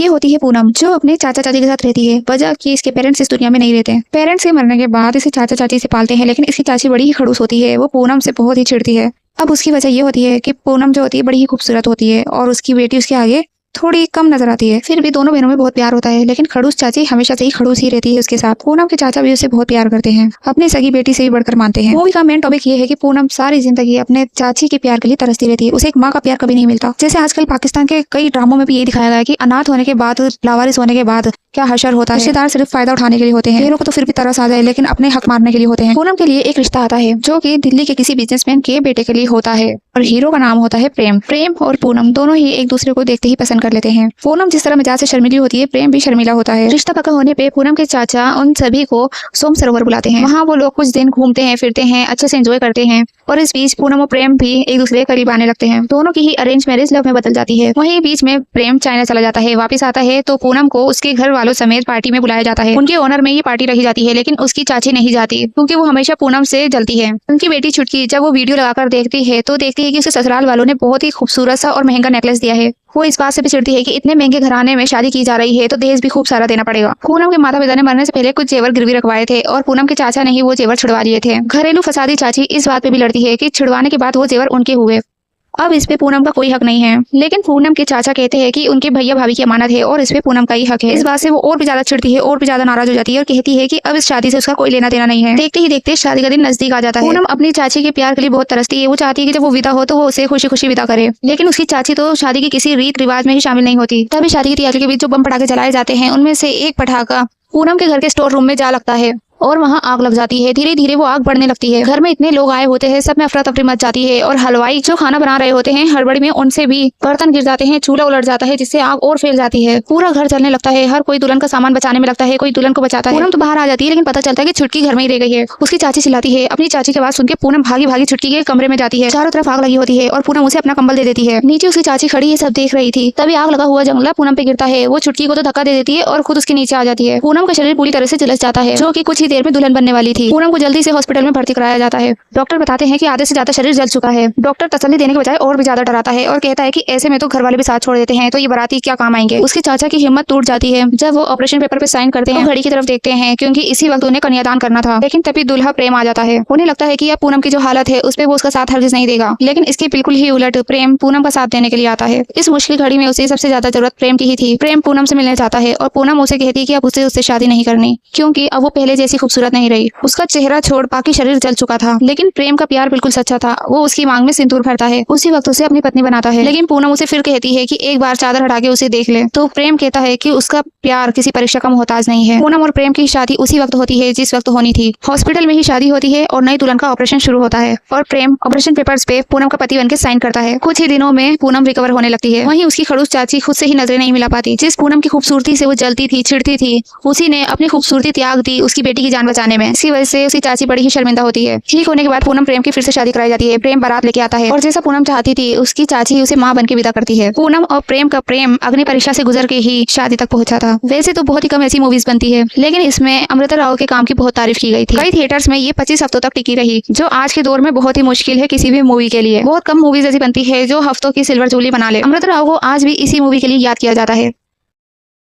होती है पूनम, जो अपने चाचा चाची के साथ रहती है। वजह कि इसके पेरेंट्स इस दुनिया में नहीं रहते। पेरेंट्स के मरने के बाद इसे चाचा चाची से पालते हैं, लेकिन इसकी चाची बड़ी ही खड़ूस होती है। वो पूनम से बहुत ही चिढ़ती है। अब उसकी वजह ये होती है कि पूनम जो होती है बड़ी ही खूबसूरत होती है और उसकी बेटी उसके आगे थोड़ी कम नजर आती है। फिर भी दोनों बहनों में बहुत प्यार होता है, लेकिन खड़ूस चाची हमेशा से ही खड़ूस ही रहती है उसके साथ। पूनम के चाचा भी उसे बहुत प्यार करते हैं, अपनी सगी बेटी से ही बढ़कर मानते हैं। मूवी का मेन टॉपिक ये है कि पूनम सारी जिंदगी अपने चाची के प्यार के लिए तरसती रहती है। उसे एक माँ का प्यार कभी नहीं मिलता। जैसे आजकल पाकिस्तान के कई ड्रामों में भी ये दिखाया गया है कि अनाथ होने के बाद, लावारिस होने के बाद क्या हशर होता है। रिश्तेदार सिर्फ फायदा उठाने के लिए होते हैं। हीरो को तो फिर भी तरस आ जाए, लेकिन अपने हक मारने के लिए होते हैं। पूनम के लिए एक रिश्ता आता है जो कि दिल्ली के किसी बिजनेसमैन के बेटे के लिए होता है और हीरो का नाम होता है प्रेम। प्रेम और पूनम दोनों ही एक दूसरे को देखते ही पसंद कर लेते हैं। पूनम जिस तरह मिजाज से शर्मीली होती है, प्रेम भी शर्मीला होता है। रिश्ता पक्का होने पे पूनम के चाचा उन सभी को सोम सरोवर बुलाते हैं। वहाँ वो लोग कुछ दिन घूमते हैं, फिरते हैं, अच्छे से एंजॉय करते हैं और इस बीच पूनम और प्रेम भी एक दूसरे के करीब आने लगते हैं। दोनों की ही अरेंज मैरिज लव में बदल जाती है। वहीं बीच में प्रेम चाइना चला जाता है। वापस आता है तो पूनम को उसके घर वालों समेत पार्टी में बुलाया जाता है। उनके ऑनर में ये पार्टी रखी जाती है, लेकिन उसकी चाची नहीं जाती क्योंकि वो हमेशा पूनम से जलती है। उनकी बेटी छुटकी जब वो वीडियो लगाकर देखती है तो देखती है कि उसे ससुराल वालों ने बहुत ही खूबसूरत सा और महंगा नेकलेस दिया है। वो इस बात से भी चिढ़ती है कि इतने महंगे घराने में शादी की जा रही है तो दहेज भी खूब सारा देना पड़ेगा। पूनम के माता पिता ने मरने से पहले कुछ जेवर गिरवी रखवाए थे और पूनम के चाचा ने ही वो जेवर छुड़वा लिए थे। घरेलू फसादी चाची इस बात पे भी लड़ती है कि छुड़वाने के बाद वो जेवर उनके हुए। अब इस पे पूनम का कोई हक नहीं है, लेकिन पूनम के चाचा कहते हैं कि उनके भैया भाभी की अमानत है और इस पे पूनम का ही हक है। इस बात से वो और भी ज्यादा चिढ़ती है और भी ज्यादा नाराज हो जाती है और कहती है कि अब इस शादी से उसका कोई लेना देना नहीं है। देखते ही देखते शादी का दिन नजदीक आ जाता है। पूनम अपनी चाची के प्यार के लिए बहुत तरसती है। वो चाहती है कि जब वो विदा हो तो वो उसे खुशी खुशी विदा करे, लेकिन उसकी चाची तो शादी के किसी रीत रिवाज में ही शामिल नहीं होती। तभी शादी की तैयारी के बीच जो बम पटाखे जलाए जाते हैं, उनमें से एक पटाखा पूनम के घर के स्टोर रूम में जा लगता है और वहाँ आग लग जाती है। धीरे धीरे वो आग बढ़ने लगती है। घर में इतने लोग आए होते हैं, सब में अफरा तफरी मच जाती है और हलवाई जो खाना बना रहे होते हैं हड़बड़ी में उनसे भी बर्तन गिर जाते हैं, चूल्हा उलट जाता है जिससे आग और फैल जाती है। पूरा घर जलने लगता है। हर कोई दुल्हन का सामान बचाने में लगता है, कोई दुल्हन को बचाता है। पूनम तो बाहर आ जाती है, लेकिन पता चलता है कि छुटकी घर में ही रह गई है। उसकी चाची चिल्लाती है। अपनी चाची की आवाज सुन के पूनम भागी भागी छुटकी के कमरे में जाती है। चारों तरफ आग लगी होती है और पूनम उसे अपना कंबल दे देती है। नीचे उसकी चाची खड़ी ये सब देख रही थी। तभी आग लगा हुआ जंगला पूनम पे गिरता है। वो छुटकी को तो धक्का दे देती है और खुद उसके नीचे आ जाती है। पूनम का शरीर पूरी तरह से झुलस जाता है, जो कि कुछ ही देर में दुल्हन बनने वाली थी। पूनम को जल्दी से हॉस्पिटल में भर्ती कराया जाता है। डॉक्टर बताते हैं कि आधे से ज्यादा शरीर जल चुका है। डॉक्टर तसल्ली देने के बजाय और भी ज्यादा डराता है और कहता है कि ऐसे में तो घर वाले भी साथ छोड़ देते हैं, तो ये बाराती क्या काम आएंगे। उसके चाचा की हिम्मत टूट जाती है। जब वो ऑपरेशन पेपर पे साइन करते हैं, घड़ी की तरफ देखते हैं क्योंकि इसी वक्त उन्हें कन्यादान करना था, लेकिन तभी दूल्हा प्रेम आ जाता है। उन्हें लगता है कि अब पूनम की जो हालत है उस पर वो उसका साथ हरगिज नहीं देगा, लेकिन इसके बिल्कुल ही उलट प्रेम पूनम का साथ देने के लिए आता है। इस मुश्किल घड़ी में उसे सबसे ज्यादा जरूरत प्रेम की ही थी। प्रेम पूनम से मिलने चाहता है और पूनम उसे कहती है कि अब उसे उससे शादी नहीं करनी, क्योंकि अब वो पहले जैसी खूबसूरत नहीं रही। उसका चेहरा छोड़ बाकी शरीर जल चुका था, लेकिन प्रेम का प्यार बिल्कुल सच्चा था। वो उसकी मांग में सिंदूर भरता है, उसी वक्त उसे अपनी पत्नी बनाता है। लेकिन पूनम उसे फिर कहती है कि एक बार चादर हटा के उसे देख ले, तो प्रेम कहता है कि उसका प्यार किसी परीक्षा का मोहताज नहीं है। पूनम और प्रेम की शादी उसी वक्त होती है जिस वक्त होनी थी। हॉस्पिटल में ही शादी होती है और नई दुल्हन का ऑपरेशन शुरू होता है और प्रेम ऑपरेशन पेपर्स पे पूनम का पति बनके साइन करता है। कुछ ही दिनों में पूनम रिकवर होने लगती है। वहीं उसकी खड़ूस चाची खुद से ही नजरें नहीं मिला पाती। जिस पूनम की खूबसूरती से वो जलती थी, चिढ़ती थी, उसी ने अपनी खूबसूरती त्याग दी उसकी बेटी की जान बचाने में। इसी वजह से उसकी चाची बड़ी ही शर्मिंदा होती है। ठीक होने के बाद पूनम प्रेम की फिर से शादी कराई जाती है। प्रेम बारात लेके आता है और जैसा पूनम चाहती थी उसकी चाची उसे मां बनके विदा करती है। पूनम और प्रेम का प्रेम अग्नि परीक्षा से गुजर के ही शादी तक पहुंचा था। वैसे तो बहुत ही कम ऐसी मूवीज बनती है, लेकिन इसमें अमृता राव के काम की बहुत तारीफ की गई थी। कई थिएटर्स में ये 25 हफ्तों तक टिकी रही, जो आज के दौर में बहुत ही मुश्किल है किसी भी मूवी के लिए। बहुत कम मूवीज ऐसी बनती है जो हफ्तों की सिल्वर जुबली बना ले। अमृता राव को आज भी इसी मूवी के लिए याद किया जाता है।